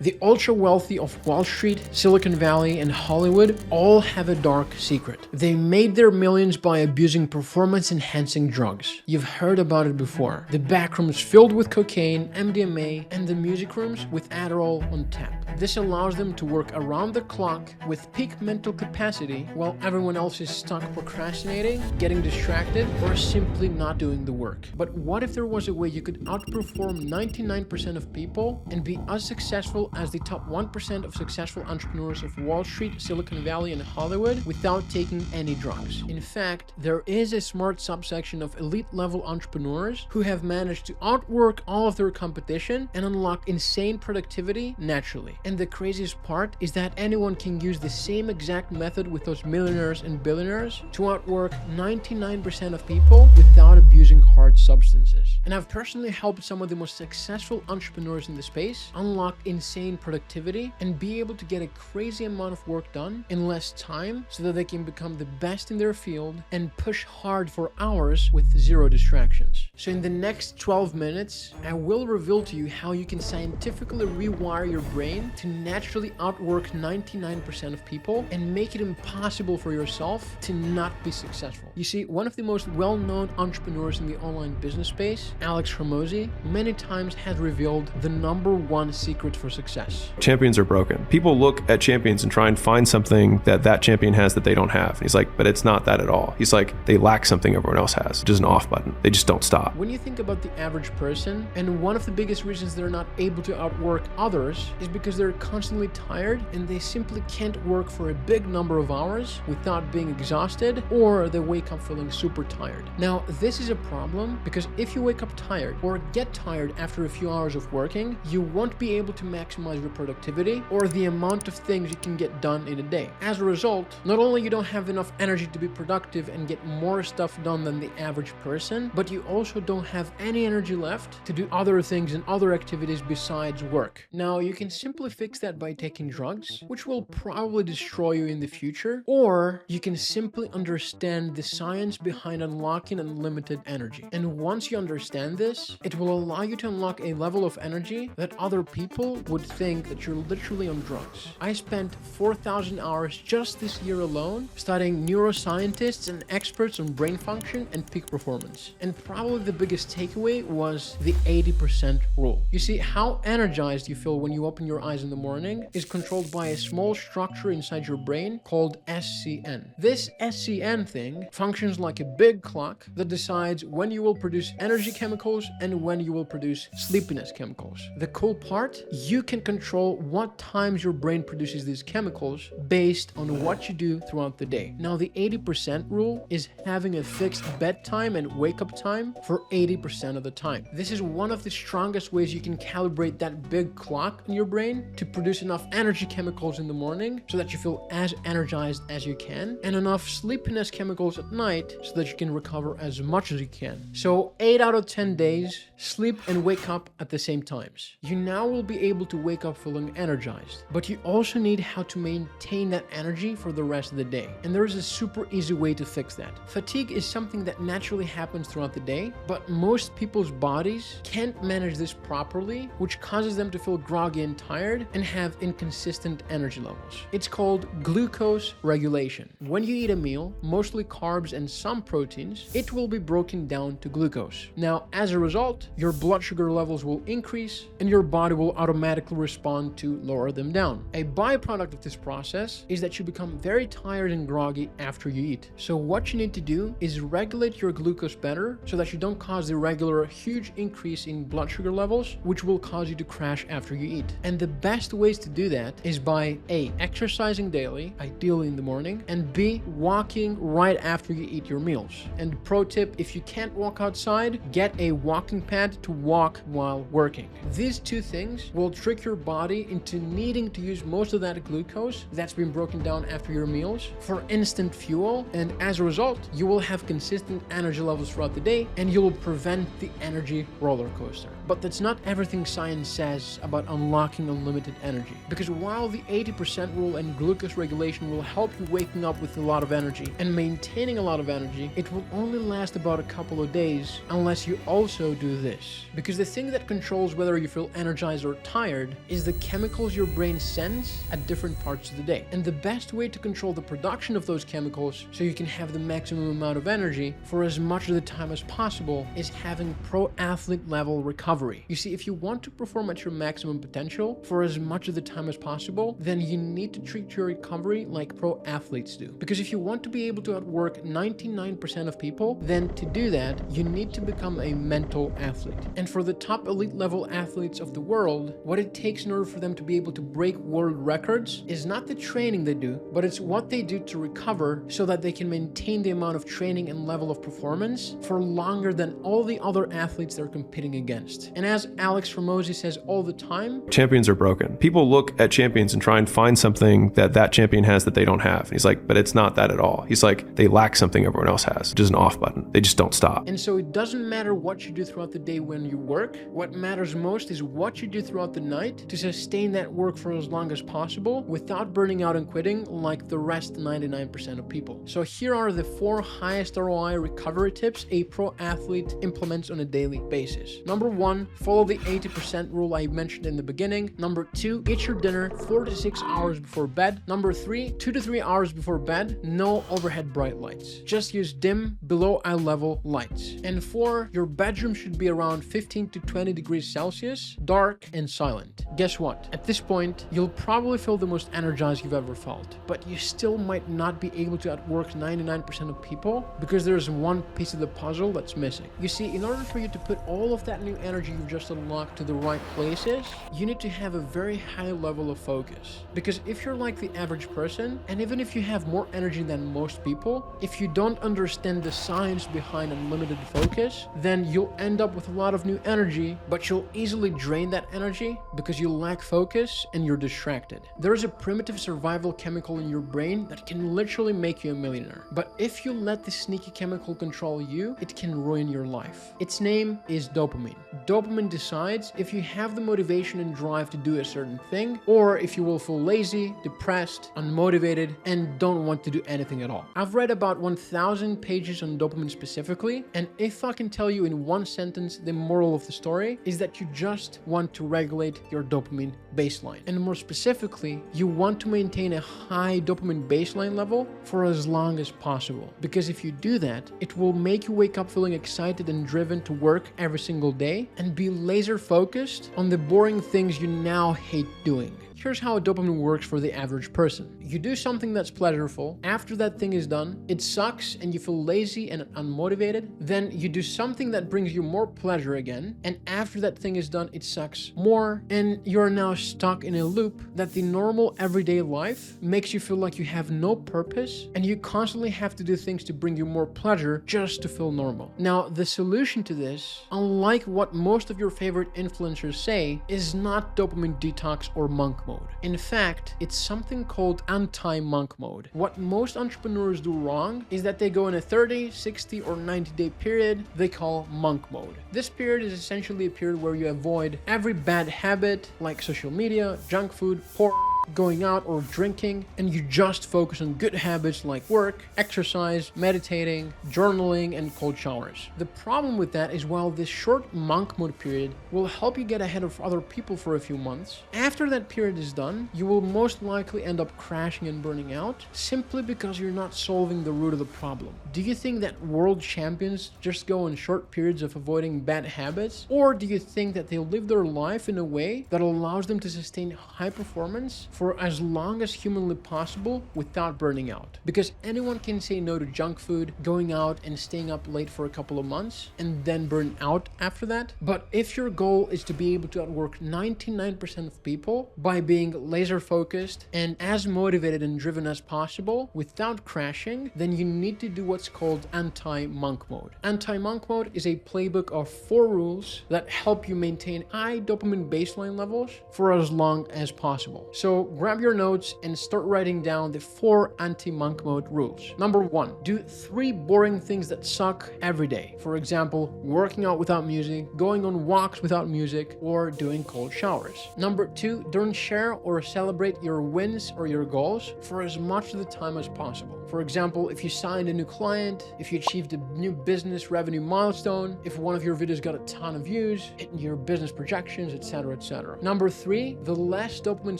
The ultra-wealthy of Wall Street, Silicon Valley, and Hollywood all have a dark secret. They made their millions by abusing performance-enhancing drugs. You've heard about it before. The backrooms filled with cocaine, MDMA, and the music rooms with Adderall on tap. This allows them to work around the clock with peak mental capacity while everyone else is stuck procrastinating, getting distracted, or simply not doing the work. But what if there was a way you could outperform 99% of people and be as successful as the top 1% of successful entrepreneurs of Wall Street, Silicon Valley, and Hollywood without taking any drugs? In fact, there is a smart subsection of elite-level entrepreneurs who have managed to outwork all of their competition and unlock insane productivity naturally. And the craziest part is that anyone can use the same exact method with those millionaires and billionaires to outwork 99% of people without abusing hard substances. And I've personally helped some of the most successful entrepreneurs in the space unlock insane productivity and be able to get a crazy amount of work done in less time so that they can become the best in their field and push hard for hours with zero distractions. So in the next 12 minutes, I will reveal to you how you can scientifically rewire your brain to naturally outwork 99% of people and make it impossible for yourself to not be successful. You see, one of the most well-known entrepreneurs in the online business space, Alex Hormozi, many times has revealed the #1 secret for success. Champions are broken. People look at champions and try and find something that that champion has that they don't have. And he's like, but it's not that at all. He's like, they lack something everyone else has, which is an off button. They just don't stop. When you think about the average person, and one of the biggest reasons they're not able to outwork others is because they're constantly tired and they simply can't work for a big number of hours without being exhausted, or they wake up feeling super tired. Now, this is a problem because if you wake up tired or get tired after a few hours of working, you won't be able to maximize your productivity or the amount of things you can get done in a day. As a result, not only you don't have enough energy to be productive and get more stuff done than the average person, but you also don't have any energy left to do other things and other activities besides work. Now, you can simply fix that by taking drugs, which will probably destroy you in the future, or you can simply understand the science behind unlocking unlimited energy. And once you understand this, it will allow you to unlock a level of energy that other people would think that you're literally on drugs. I spent 4,000 hours just this year alone studying neuroscientists and experts on brain function and peak performance. And probably the biggest takeaway was the 80% rule. You see, how energized you feel when you open your eyes in the morning is controlled by a small structure inside your brain called SCN. This SCN thing functions like a big clock that decides when you will produce energy chemicals and when you will produce sleepiness chemicals. The cool part, you can control what times your brain produces these chemicals based on what you do throughout the day. Now, the 80% rule is having a fixed bedtime and wake up time for 80% of the time. This is one of the strongest ways you can calibrate that big clock in your brain to produce enough energy chemicals in the morning so that you feel as energized as you can, and enough sleepiness chemicals at night so that you can recover as much as you can. So 8 out of 10 days, sleep and wake up at the same times. You now will be able to wake up feeling energized, but you also need how to maintain that energy for the rest of the day. And there is a super easy way to fix that. Fatigue is something that naturally happens throughout the day, but most people's bodies can't manage this properly, which causes them to feel groggy and tired and have inconsistent energy levels. It's called glucose regulation. When you eat a meal, mostly carbs and some proteins, it will be broken down to glucose. Now, as a result, your blood sugar levels will increase and your body will automatically respond to lower them down. A byproduct of this process is that you become very tired and groggy after you eat. So what you need to do is regulate your glucose better so that you don't cause the regular huge increase in blood sugar levels, which will cause you to crash after you eat. And the best ways to do that is by A, exercising daily, ideally in the morning, and B, walking right after you eat your meals. And pro tip, if you can't walk outside, get a walking pad to walk while working. These two things will trick your body into needing to use most of that glucose that's been broken down after your meals for instant fuel, and as a result, you will have consistent energy levels throughout the day and you will prevent the energy roller coaster. But that's not everything science says about unlocking unlimited energy, because while the 80% rule and glucose regulation will help you waking up with a lot of energy and maintaining a lot of energy, it will only last about a couple of days unless you also do this. Because the thing that controls whether you feel energized or tired mode is the chemicals your brain sends at different parts of the day. And the best way to control the production of those chemicals so you can have the maximum amount of energy for as much of the time as possible is having pro athlete level recovery. You see, if you want to perform at your maximum potential for as much of the time as possible, then you need to treat your recovery like pro athletes do. Because if you want to be able to outwork 99% of people, then to do that, you need to become a mental athlete. And for the top elite level athletes of the world, what it takes in order for them to be able to break world records is not the training they do, but it's what they do to recover so that they can maintain the amount of training and level of performance for longer than all the other athletes they're competing against. And as Alex Hormozi says all the time, champions are broken. People look at champions and try and find something that that champion has that they don't have. And he's like, but it's not that at all. He's like, they lack something everyone else has, which is an off button. They just don't stop. And so it doesn't matter what you do throughout the day when you work. What matters most is what you do throughout the night to sustain that work for as long as possible without burning out and quitting like the rest 99% of people. So here are the 4 highest ROI recovery tips a pro athlete implements on a daily basis. Number 1, follow the 80% rule I mentioned in the beginning. Number 2, eat your dinner 4 to 6 hours before bed. Number 3, 2 to 3 hours before bed, no overhead bright lights. Just use dim, below eye level lights. And 4, your bedroom should be around 15 to 20 degrees Celsius, dark and silent. Guess what? At this point, you'll probably feel the most energized you've ever felt, but you still might not be able to outwork 99% of people because there's one piece of the puzzle that's missing. You see, in order for you to put all of that new energy you've just unlocked to the right places, you need to have a very high level of focus. Because if you're like the average person, and even if you have more energy than most people, if you don't understand the science behind unlimited focus, then you'll end up with a lot of new energy, but you'll easily drain that energy because you lack focus and you're distracted. There's a primitive survival chemical in your brain that can literally make you a millionaire. But if you let this sneaky chemical control you, it can ruin your life. Its name is dopamine. Dopamine decides if you have the motivation and drive to do a certain thing, or if you will feel lazy, depressed, unmotivated, and don't want to do anything at all. I've read about 1,000 pages on dopamine specifically, and if I can tell you in one sentence, the moral of the story is that you just want to regulate your dopamine baseline. And more specifically, you want to maintain a high dopamine baseline level for as long as possible. Because if you do that, it will make you wake up feeling excited and driven to work every single day and be laser focused on the boring things you now hate doing. Here's how dopamine works for the average person. You do something that's pleasurable. After that thing is done, it sucks and you feel lazy and unmotivated. Then you do something that brings you more pleasure again. And after that thing is done, it sucks more. And you're now stuck in a loop that the normal everyday life makes you feel like you have no purpose and you constantly have to do things to bring you more pleasure just to feel normal. Now, the solution to this, unlike what most of your favorite influencers say, is not dopamine detox or monk mode. In fact, it's something called anti-monk mode. What most entrepreneurs do wrong is that they go in a 30, 60, or 90-day period they call monk mode. This period is essentially a period where you avoid every bad habit like social media, junk food, porn, going out or drinking, and you just focus on good habits like work, exercise, meditating, journaling, and cold showers. The problem with that is while this short monk mode period will help you get ahead of other people for a few months, after that period is done, you will most likely end up crashing and burning out simply because you're not solving the root of the problem. Do you think that world champions just go in short periods of avoiding bad habits? Or do you think that they live their life in a way that allows them to sustain high performance for as long as humanly possible without burning out? Because anyone can say no to junk food, going out and staying up late for a couple of months, and then burn out after that. But if your goal is to be able to outwork 99% of people by being laser focused and as motivated and driven as possible without crashing, then you need to do what's called anti-monk mode. Anti-monk mode is a playbook of 4 rules that help you maintain high dopamine baseline levels for as long as possible. So grab your notes and start writing down the 4 anti-monk mode rules. Number 1, do 3 boring things that suck every day. For example, working out without music, going on walks without music, or doing cold showers. Number 2, don't share or celebrate your wins or your goals for as much of the time as possible. For For example, if you signed a new client, if you achieved a new business revenue milestone, if one of your videos got a ton of views, hitting your business projections, etc., etc. Number 3, the less dopamine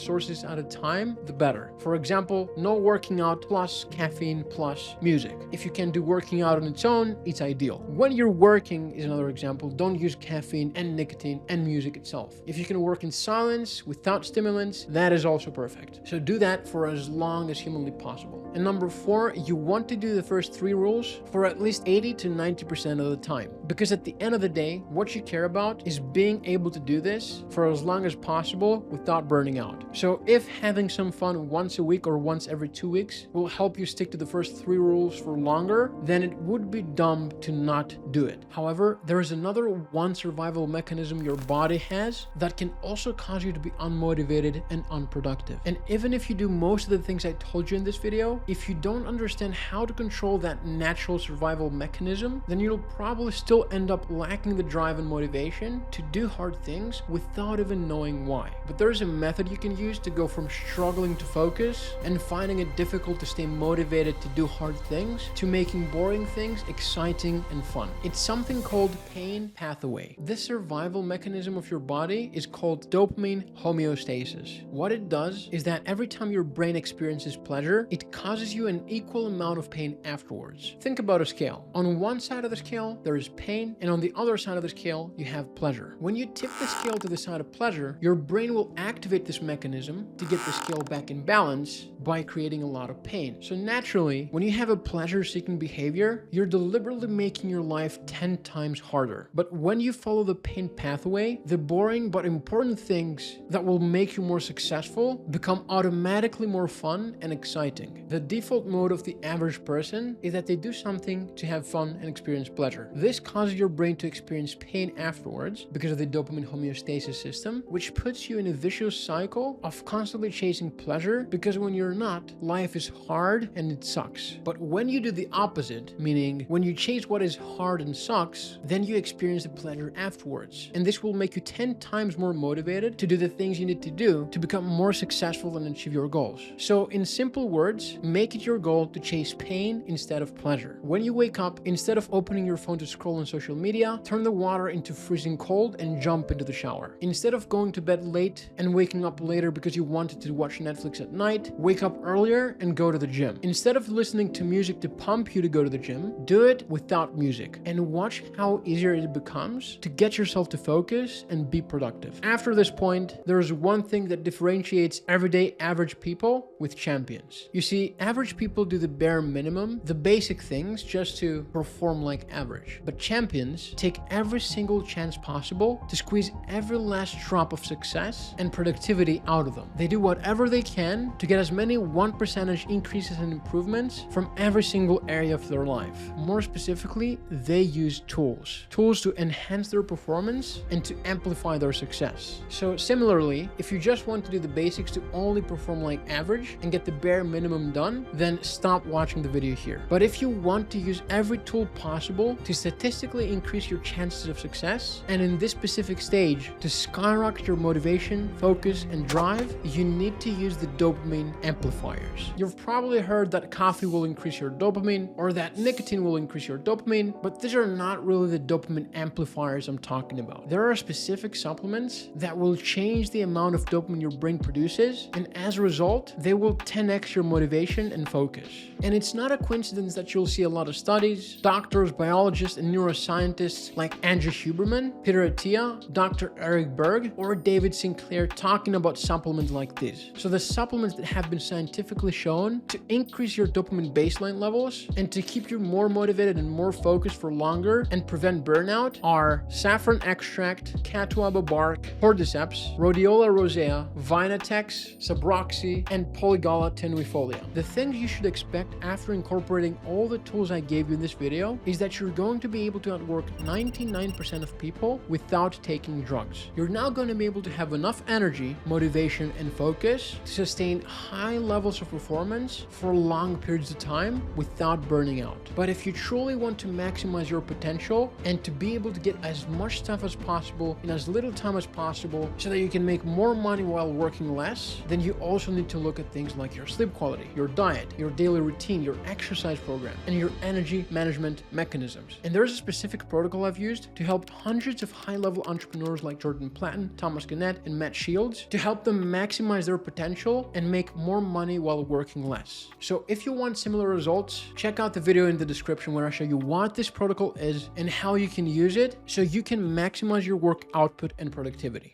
sources at a time, the better. For example, no working out plus caffeine plus music. If you can do working out on its own, it's ideal. When you're working is another example. Don't use caffeine and nicotine and music itself. If you can work in silence without stimulants, that is also perfect. So do that for as long as humanly possible. And number 4, you want to do the first 3 rules for at least 80 to 90% of the time. Because at the end of the day, what you care about is being able to do this for as long as possible without burning out. So if having some fun once a week or once every 2 weeks will help you stick to the first 3 rules for longer, then it would be dumb to not do it. However, there is another one survival mechanism your body has that can also cause you to be unmotivated and unproductive. And even if you do most of the things I told you in this video, if you don't understand how to control that natural survival mechanism, then you'll probably still end up lacking the drive and motivation to do hard things without even knowing why. But there's a method you can use to go from struggling to focus and finding it difficult to stay motivated to do hard things to making boring things exciting and fun. It's something called pain pathway. This survival mechanism of your body is called dopamine homeostasis. What it does is that every time your brain experiences pleasure, it causes you an equal amount of pain afterwards. Think about a scale. On one side of the scale, there is pain, and on the other side of the scale, you have pleasure. When you tip the scale to the side of pleasure, your brain will activate this mechanism to get the scale back in balance by creating a lot of pain. So naturally, when you have a pleasure-seeking behavior, you're deliberately making your life 10 times harder. But when you follow the pain pathway, the boring but important things that will make you more successful become automatically more fun and exciting. The default mode of the average person is that they do something to have fun and experience pleasure. This causes your brain to experience pain afterwards because of the dopamine homeostasis system, which puts you in a vicious cycle of constantly chasing pleasure, because when you're not, life is hard and it sucks. But when you do the opposite, meaning when you chase what is hard and sucks, then you experience the pleasure afterwards. And this will make you 10 times more motivated to do the things you need to do to become more successful and achieve your goals. So in simple words, make it your goal to chase pain instead of pleasure. When you wake up, instead of opening your phone to scroll on social media, turn the water into freezing cold and jump into the shower. Instead of going to bed late and waking up later because you wanted to watch Netflix at night, wake up earlier and go to the gym. Instead of listening to music to pump you to go to the gym, do it without music and watch how easier it becomes to get yourself to focus and be productive. After this point, there is one thing that differentiates everyday average people with champions. You see, average people do the bare minimum, the basic things, just to perform like average. But champions take every single chance possible to squeeze every last drop of success and productivity out of them. They do whatever they can to get as many 1% increases and improvements from every single area of their life. More specifically, they use tools to enhance their performance and to amplify their success. So similarly, if you just want to do the basics to only perform like average and get the bare minimum done, then stop watching the video here. But if you want to use every tool possible to statistically increase your chances of success, and in this specific stage to skyrocket your motivation, focus, and drive, you need to use the dopamine amplifiers. You've probably heard that coffee will increase your dopamine or that nicotine will increase your dopamine, but these are not really the dopamine amplifiers I'm talking about. There are specific supplements that will change the amount of dopamine your brain produces, and as a result, they will 10x your motivation and focus. And it's not a coincidence that you'll see a lot of studies, doctors, biologists, and neuroscientists like Andrew Huberman, Peter Attia, Dr. Eric Berg, or David Sinclair talking about supplements like this. So the supplements that have been scientifically shown to increase your dopamine baseline levels and to keep you more motivated and more focused for longer and prevent burnout are saffron extract, catuaba bark, cordyceps, rhodiola rosea, vinatex, sabroxy, and polygala tenuifolia. The things you should expect after incorporating all the tools I gave you in this video is that you're going to be able to outwork 99% of people without taking drugs. You're now going to be able to have enough energy, motivation, and focus to sustain high levels of performance for long periods of time without burning out. But if you truly want to maximize your potential and to be able to get as much stuff as possible in as little time as possible so that you can make more money while working less, then you also need to look at things like your sleep quality, your diet, your daily routine, your exercise program, and your energy management mechanisms. And there's a specific protocol I've used to help hundreds of high-level entrepreneurs like Jordan Platten, Thomas Gannett, and Matt Shields to help them maximize their potential and make more money while working less. So if you want similar results, check out the video in the description where I show you what this protocol is and how you can use it so you can maximize your work output and productivity.